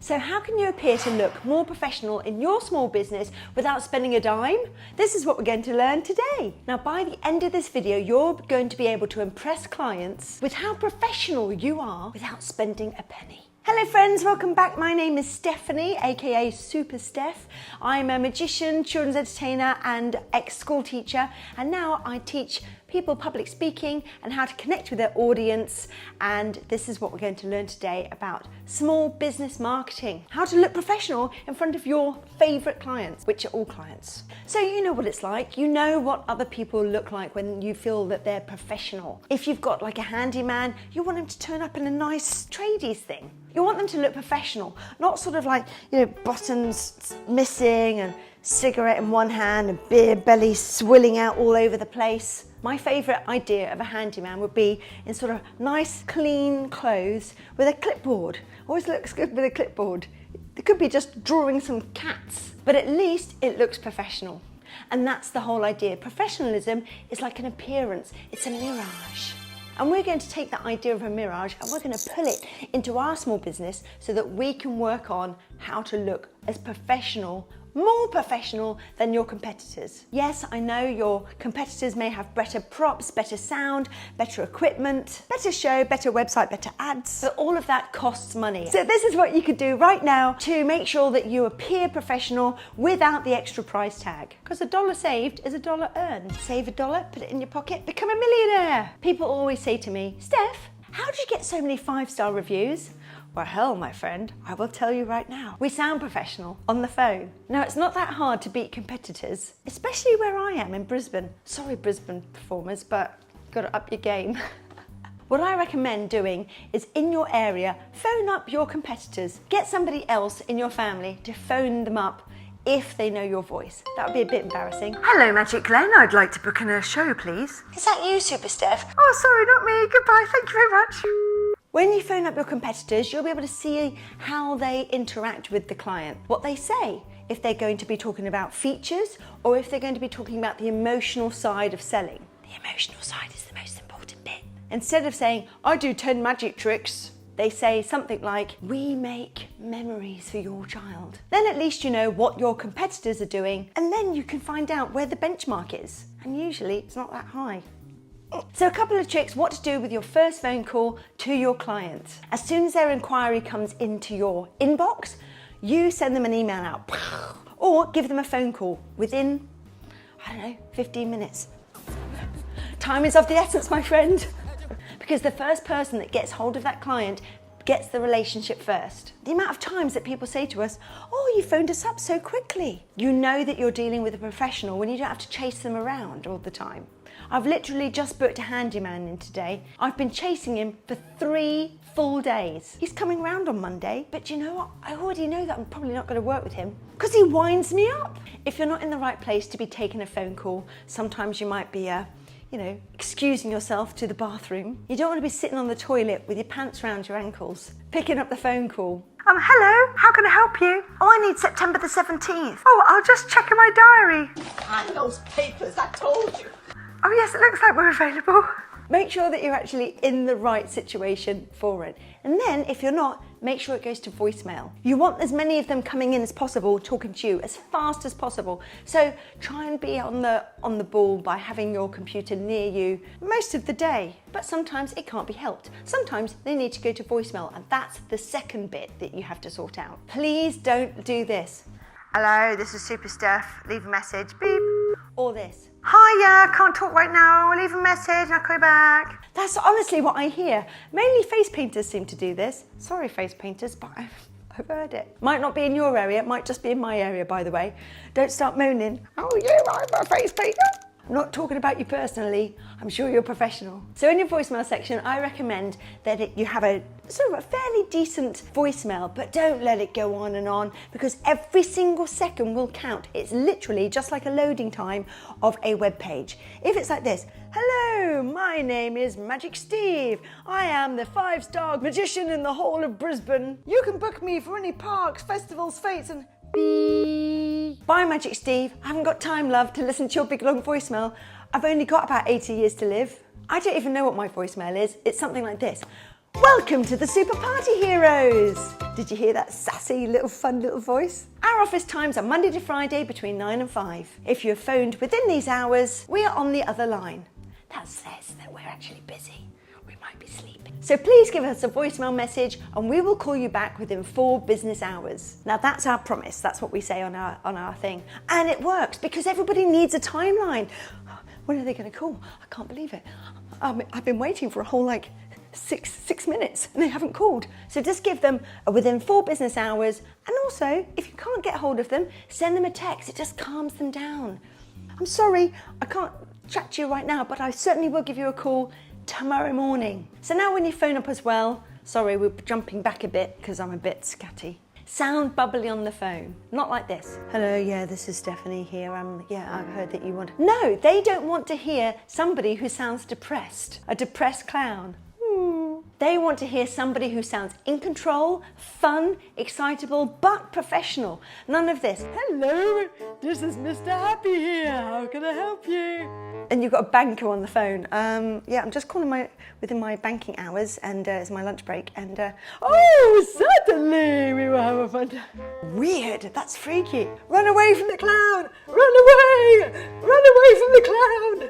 So how can you appear to look more professional in your small business without spending a dime? This is what we're going to learn today. Now, by the end of this video, you're going to be able to impress clients with how professional you are without spending a penny. Hello friends, welcome back. My name is Stephanie, aka Super Steph. I'm a magician, children's entertainer and ex-school teacher, and now I teach people public speaking and how to connect with their audience. And this is what we're going to learn today about small business marketing. How to look professional in front of your favorite clients, which are all clients. So you know what it's like. You know what other people look like when you feel that they're professional. If you've got like a handyman, you want him to turn up in a nice tradies thing. You want them to look professional, not sort of like, you know, buttons missing and cigarette in one hand and beer belly swilling out all over the place. My favourite idea of a handyman would be in sort of nice, clean clothes with a clipboard. Always looks good with a clipboard. It could be just drawing some cats, but at least it looks professional. And that's the whole idea. Professionalism is like an appearance. It's a mirage. And we're going to take that idea of a mirage and we're going to pull it into our small business so that we can work on how to look as professional, more professional than your competitors. Yes, I know your competitors may have better props, better sound, better equipment, better show, better website, better ads, but all of that costs money. So this is what you could do right now to make sure that you appear professional without the extra price tag. Because $1 saved is $1 earned. Save $1, put it in your pocket, become a millionaire. People always say to me, Steph, how did you get so many 5-star reviews? Well, hell, my friend, I will tell you right now. We sound professional on the phone. Now, it's not that hard to beat competitors, especially where I am in Brisbane. Sorry, Brisbane performers, but you've got to up your game. What I recommend doing is in your area, phone up your competitors. Get somebody else in your family to phone them up if they know your voice. That would be a bit embarrassing. Hello, Magic Glen. I'd like to book in a show, please. Is that you, Super Steph? Oh, sorry, not me. Goodbye. Thank you very much. When you phone up your competitors, you'll be able to see how they interact with the client, what they say, if they're going to be talking about features or if they're going to be talking about the emotional side of selling. The emotional side is the most important bit. Instead of saying, I do 10 magic tricks, they say something like, we make memories for your child. Then at least you know what your competitors are doing, and then you can find out where the benchmark is. And usually it's not that high. So a couple of tricks what to do with your first phone call to your client. As soon as their inquiry comes into your inbox, you send them an email out or give them a phone call within, I don't know, 15 minutes. Time is of the essence, my friend, because the first person that gets hold of that client gets the relationship first. The amount of times that people say to us, oh, you phoned us up so quickly. You know that you're dealing with a professional when you don't have to chase them around all the time. I've literally just booked a handyman in today. I've been chasing him for 3 full days. He's coming round on Monday, but you know what? I already know that I'm probably not going to work with him because he winds me up. If you're not in the right place to be taking a phone call, sometimes you might be excusing yourself to the bathroom. You don't want to be sitting on the toilet with your pants around your ankles, picking up the phone call. Hello, how can I help you? Oh, I need September the 17th. Oh, I'll just check in my diary. And those papers, I told you. Oh yes, it looks like we're available. Make sure that you're actually in the right situation for it. And then if you're not, make sure it goes to voicemail. You want as many of them coming in as possible, talking to you as fast as possible. So try and be on the ball by having your computer near you most of the day. But sometimes it can't be helped. Sometimes they need to go to voicemail, and that's the second bit that you have to sort out. Please don't do this. Hello, this is Super Steph. Leave a message, beep. Or this. Hi, yeah, can't talk right now. I'll leave a message and I'll call you back. That's honestly what I hear. Mainly face painters seem to do this. Sorry, face painters, but I've heard it. Might not be in your area, it might just be in my area, by the way. Don't start moaning. Oh, I'm a face painter. I'm not talking about you personally. I'm sure you're professional. So in your voicemail section, I recommend that you have a sort of a fairly decent voicemail, but don't let it go on because every single second will count. It's literally just like a loading time of a web page. If it's like this, hello, my name is Magic Steve. I am the 5-star magician in the whole of Brisbane. You can book me for any parks, festivals, fates, and bye, Magic Steve. I haven't got time, love, to listen to your big long voicemail. I've only got about 80 years to live. I don't even know what my voicemail is. It's something like this. Welcome to the Super Party Heroes! Did you hear that sassy fun little voice? Our office times are Monday to Friday between 9 and 5. If you're phoned within these hours, we are on the other line. That says that we're actually busy. We might be sleeping. So please give us a voicemail message and we will call you back within 4 business hours. Now that's our promise. That's what we say on our thing. And it works because everybody needs a timeline. When are they going to call? I can't believe it. I've been waiting for a whole six minutes and they haven't called. So just give them within 4 business hours. And also, if you can't get hold of them, send them a text. It just calms them down. I'm sorry, I can't chat to you right now, but I certainly will give you a call tomorrow morning. So now when you phone up as well, sorry, we're jumping back a bit because I'm a bit scatty. Sound bubbly on the phone, not like this. Hello, yeah, this is Stephanie here. Yeah, I've heard that you want. No, they don't want to hear somebody who sounds depressed, a depressed clown. They want to hear somebody who sounds in control, fun, excitable, but professional. None of this. Hello, this is Mr. Happy here. How can I help you? And you've got a banker on the phone. Yeah, I'm just calling within my banking hours and it's my lunch break. And oh, certainly we will have a fun time. Weird, that's freaky. Run away from the clown. Run away from the clown.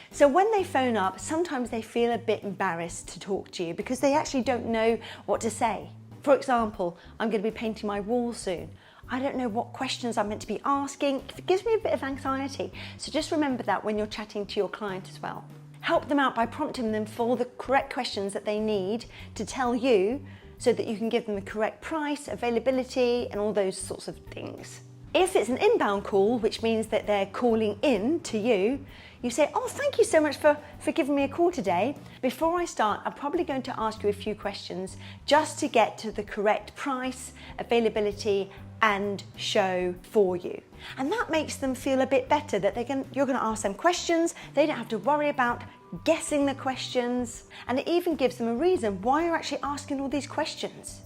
So when they phone up, sometimes they feel a bit embarrassed to talk to you because they actually don't know what to say. For example, I'm going to be painting my wall soon. I don't know what questions I'm meant to be asking. It gives me a bit of anxiety. So just remember that when you're chatting to your client as well. Help them out by prompting them for the correct questions that they need to tell you so that you can give them the correct price, availability, and all those sorts of things. If it's an inbound call, which means that they're calling in to you, you say, oh, thank you so much for giving me a call today. Before I start, I'm probably going to ask you a few questions just to get to the correct price, availability, and show for you. And that makes them feel a bit better that you're going to ask them questions. They don't have to worry about guessing the questions. And it even gives them a reason why you're actually asking all these questions.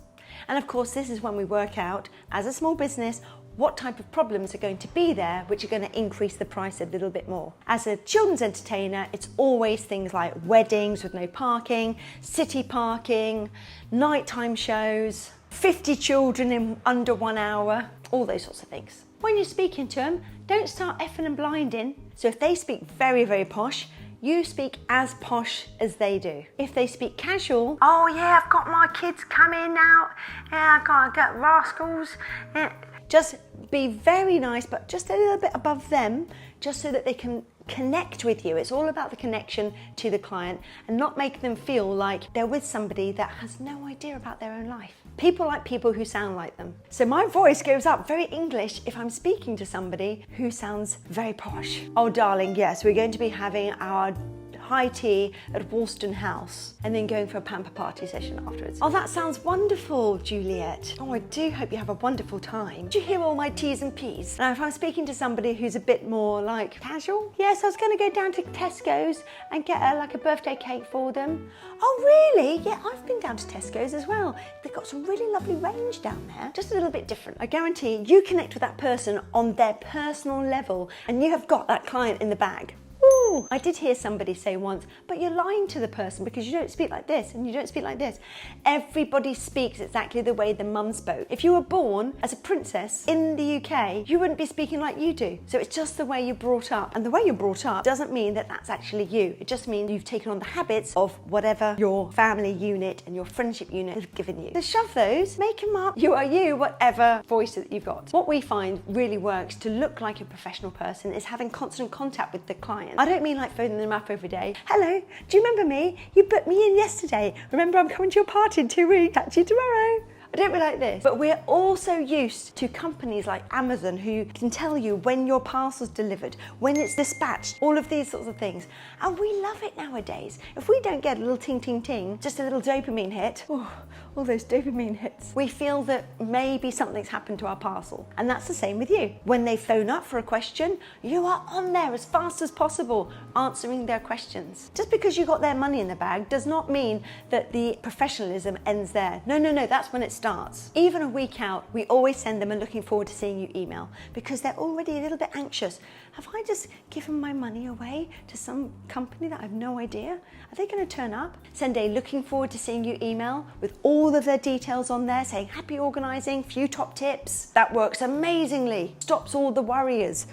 And of course, this is when we work out, as a small business, what type of problems are going to be there which are going to increase the price a little bit more. As a children's entertainer, it's always things like weddings with no parking, city parking, nighttime shows, 50 children in under 1 hour, all those sorts of things. When you're speaking to them, don't start effing and blinding. So if they speak very, very posh, you speak as posh as they do. If they speak casual, oh yeah, I've got my kids coming out, yeah, I've got to get rascals. Yeah. Just be very nice, but just a little bit above them, just so that they can connect with you. It's all about the connection to the client and not make them feel like they're with somebody that has no idea about their own life. People like people who sound like them. So my voice goes up very English if I'm speaking to somebody who sounds very posh. Oh darling, yes, we're going to be having our high tea at Woolston House and then going for a pamper party session afterwards. Oh, that sounds wonderful, Juliet. Oh, I do hope you have a wonderful time. Did you hear all my T's and P's? Now, if I'm speaking to somebody who's a bit more like casual, yes, I was going to go down to Tesco's and get a birthday cake for them. Oh, really? Yeah, I've been down to Tesco's as well. They've got some really lovely range down there, just a little bit different. I guarantee you connect with that person on their personal level and you have got that client in the bag. Ooh, I did hear somebody say once, but you're lying to the person because you don't speak like this and you don't speak like this. Everybody speaks exactly the way the mum spoke. If you were born as a princess in the UK, you wouldn't be speaking like you do. So it's just the way you're brought up. And the way you're brought up doesn't mean that that's actually you. It just means you've taken on the habits of whatever your family unit and your friendship unit have given you. So shove those, make them up. You are you, whatever voice that you've got. What we find really works to look like a professional person is having constant contact with the client. I don't mean like phoning them up every day. Hello, do you remember me? You booked me in yesterday. Remember, I'm coming to your party in 2 weeks. Catch you tomorrow. I don't be like this. But we're also used to companies like Amazon who can tell you when your parcel's delivered, when it's dispatched, all of these sorts of things. And we love it nowadays. If we don't get a little ting, ting, ting, just a little dopamine hit, all those dopamine hits, we feel that maybe something's happened to our parcel. And that's the same with you. When they phone up for a question, you are on there as fast as possible, answering their questions. Just because you got their money in the bag does not mean that the professionalism ends there. No, that's when it starts. Even a week out, we always send them a looking forward to seeing you email because they're already a little bit anxious. Have I just given my money away to some company that I have no idea? Are they going to turn up? Send a looking forward to seeing you email with all of their details on there saying happy organising, few top tips. That works amazingly. Stops all the worriers.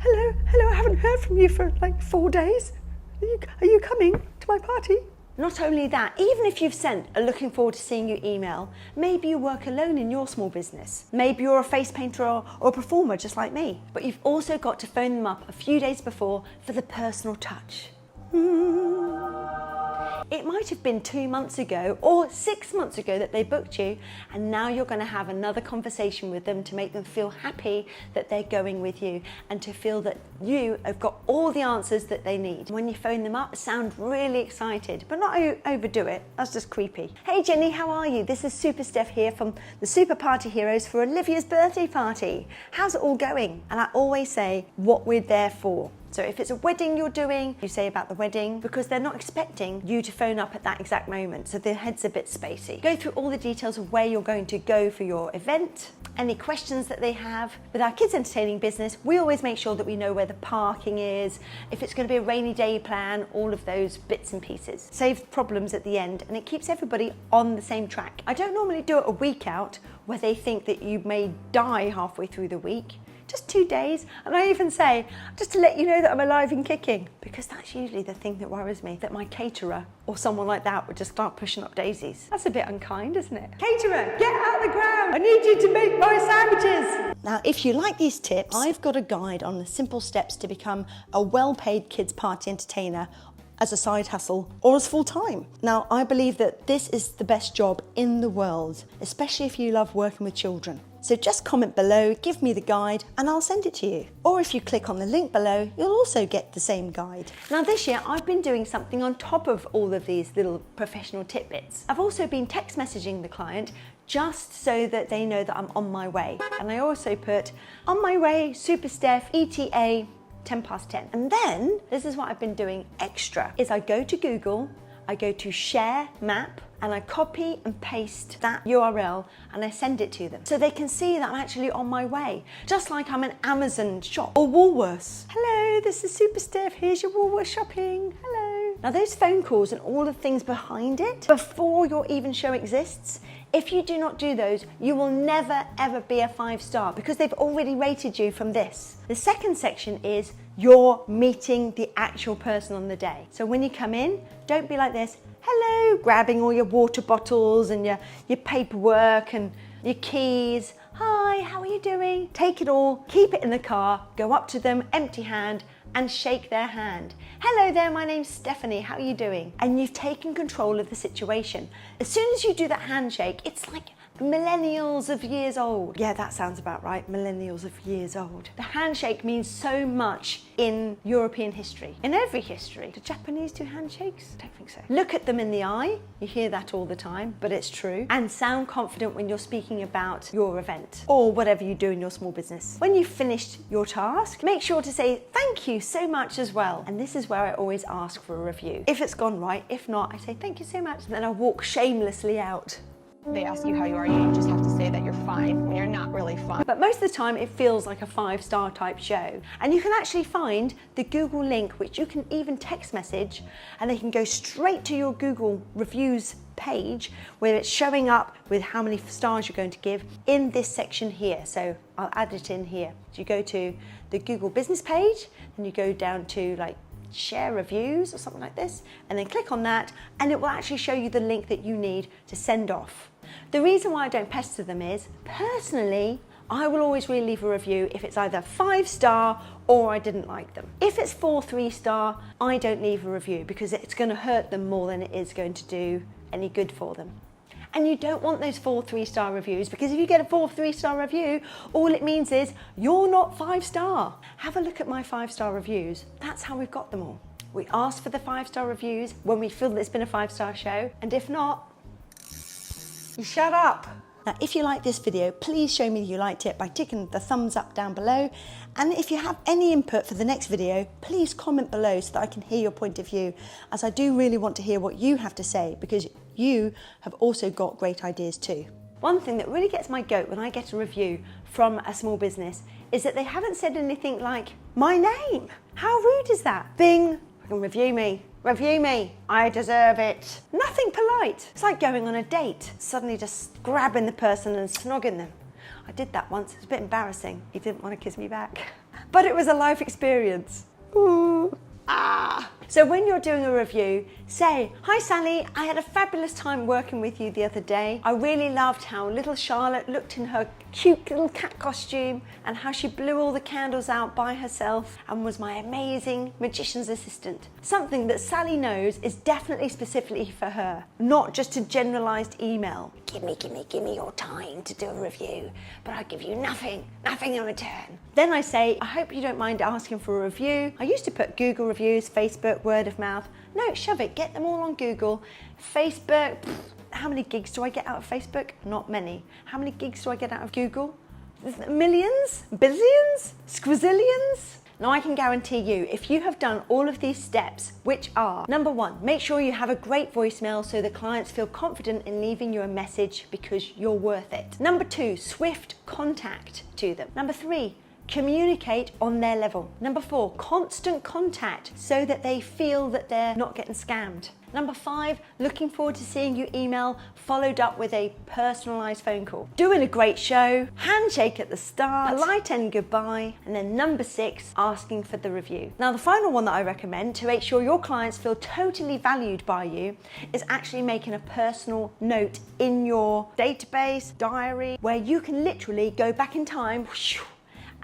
Hello, I haven't heard from you for like 4 days. Are you coming to my party? Not only that, even if you've sent a looking forward to seeing you email, maybe you work alone in your small business. Maybe you're a face painter or a performer just like me. But you've also got to phone them up a few days before for the personal touch. It might have been 2 months ago or 6 months ago that they booked you, and now you're going to have another conversation with them to make them feel happy that they're going with you and to feel that you have got all the answers that they need. When you phone them up, sound really excited, but not overdo it. That's just creepy. Hey Jenny, how are you? This is Super Steph here from the Super Party Heroes for Olivia's birthday party. How's it all going? And I always say what we're there for. So if it's a wedding you're doing, you say about the wedding because they're not expecting you to phone up at that exact moment, so their head's a bit spacey. Go through all the details of where you're going to go for your event, any questions that they have. With our kids entertaining business, we always make sure that we know where the parking is, if it's going to be a rainy day plan, all of those bits and pieces. Saves problems at the end and it keeps everybody on the same track. I don't normally do it a week out where they think that you may die halfway through the week. Just 2 days, and I even say, just to let you know that I'm alive and kicking, because that's usually the thing that worries me, that my caterer or someone like that would just start pushing up daisies. That's a bit unkind, isn't it? Caterer, get out of the ground! I need you to make my sandwiches! Now, if you like these tips, I've got a guide on the simple steps to become a well-paid kids party entertainer as a side hustle or as full-time. Now, I believe that this is the best job in the world, especially if you love working with children. So just comment below, give me the guide, and I'll send it to you. Or if you click on the link below, you'll also get the same guide. Now this year, I've been doing something on top of all of these little professional tidbits. I've also been text messaging the client just so that they know that I'm on my way. And I also put, on my way, Super Steph, ETA, 10 past 10. And then, this is what I've been doing extra, is I go to Google, I go to Share Map, and I copy and paste that URL and I send it to them. So they can see that I'm actually on my way. Just like I'm an Amazon shop or Woolworths. Hello, this is Super Steph, here's your Woolworths shopping, hello. Now those phone calls and all the things behind it, before your even show exists, if you do not do those, you will never ever be a 5-star because they've already rated you from this. The second section is you're meeting the actual person on the day. So when you come in, don't be like this, hello, grabbing all your water bottles and your paperwork and your keys. Hi, how are you doing? Take it all, keep it in the car, go up to them empty hand and shake their hand. Hello there, my name's Stephanie, how are you doing? And you've taken control of the situation. As soon as you do that handshake, it's like millennials of years old. Yeah, that sounds about right, millennials of years old. The handshake means so much in European history, in every history. Do Japanese do handshakes? I don't think so. Look at them in the eye. You hear that all the time, but it's true. And sound confident when you're speaking about your event or whatever you do in your small business. When you've finished your task, make sure to say thank you so much as well. And this is where I always ask for a review. If it's gone right, if not, I say thank you so much, and then I walk shamelessly out. They ask you how you are, you just have to say that you're fine when you're not really fine. But most of the time it feels like a 5-star type show. And you can actually find the Google link, which you can even text message, and they can go straight to your Google reviews page where it's showing up with how many stars you're going to give in this section here. So I'll add it in here. So you go to the Google business page, and you go down to like share reviews or something like this, and then click on that and it will actually show you the link that you need to send off. The reason why I don't pester them is, personally, I will always really leave a review if it's either 5-star or I didn't like them. If it's 4 3-star, I don't leave a review because it's going to hurt them more than it is going to do any good for them. And you don't want those 4 3-star reviews, because if you get a 4 3-star review, all it means is you're not 5-star. Have a look at my 5-star reviews. That's how we've got them all. We ask for the 5-star reviews when we feel that it's been a 5-star show, and if not, you shut up. Now, if you like this video, please show me that you liked it by ticking the thumbs up down below. And if you have any input for the next video, please comment below so that I can hear your point of view, as I do really want to hear what you have to say, because you have also got great ideas too. One thing that really gets my goat when I get a review from a small business is that they haven't said anything like, my name. How rude is that? Bing, review me, I deserve it. Nothing polite. It's like going on a date, suddenly just grabbing the person and snogging them. I did that once, it was a bit embarrassing. He didn't want to kiss me back. But it was a life experience. Ooh. Ah. So when you're doing a review, say, hi Sally, I had a fabulous time working with you the other day. I really loved how little Charlotte looked in her cute little cat costume and how she blew all the candles out by herself and was my amazing magician's assistant. Something that Sally knows is definitely specifically for her, not just a generalized email. Give me your time to do a review, but I give you nothing in return. Then I say, I hope you don't mind asking for a review. I used to put Google reviews, Facebook, word of mouth. No, shove it, get them all on Google. Facebook, how many gigs do I get out of Facebook? Not many. How many gigs do I get out of Google? Millions? Billions? Squazillions? Now I can guarantee you, if you have done all of these steps, which are, number one, make sure you have a great voicemail so the clients feel confident in leaving you a message because you're worth it. Number two, swift contact to them. Number three, communicate on their level. Number four, constant contact so that they feel that they're not getting scammed. Number five, looking forward to seeing you email, followed up with a personalized phone call. Doing a great show, handshake at the start, polite end goodbye, and then number six, asking for the review. Now the final one that I recommend to make sure your clients feel totally valued by you is actually making a personal note in your database, diary, where you can literally go back in time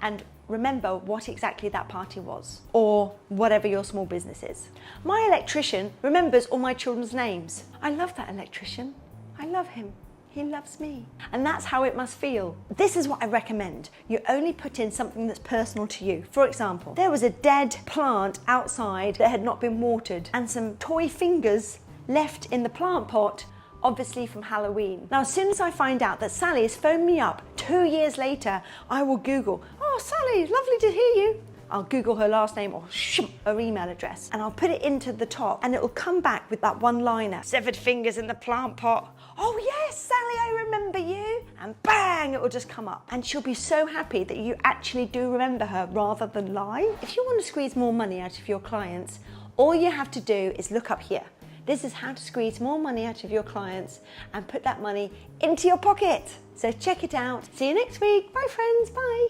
and remember what exactly that party was, or whatever your small business is. My electrician remembers all my children's names. I love that electrician. I love him. He loves me. And that's how it must feel. This is what I recommend. You only put in something that's personal to you. For example, there was a dead plant outside that had not been watered and some toy fingers left in the plant pot, obviously from Halloween. Now, as soon as I find out that Sally has phoned me up 2 years later, I will Google, oh, Sally, lovely to hear you. I'll Google her last name or her email address, and I'll put it into the top, and it will come back with that one-liner. Severed fingers in the plant pot. Oh yes, Sally, I remember you. And bang, it will just come up. And she'll be so happy that you actually do remember her rather than lie. If you want to squeeze more money out of your clients, all you have to do is look up here. This is how to squeeze more money out of your clients and put that money into your pocket. So check it out. See you next week. Bye friends, bye.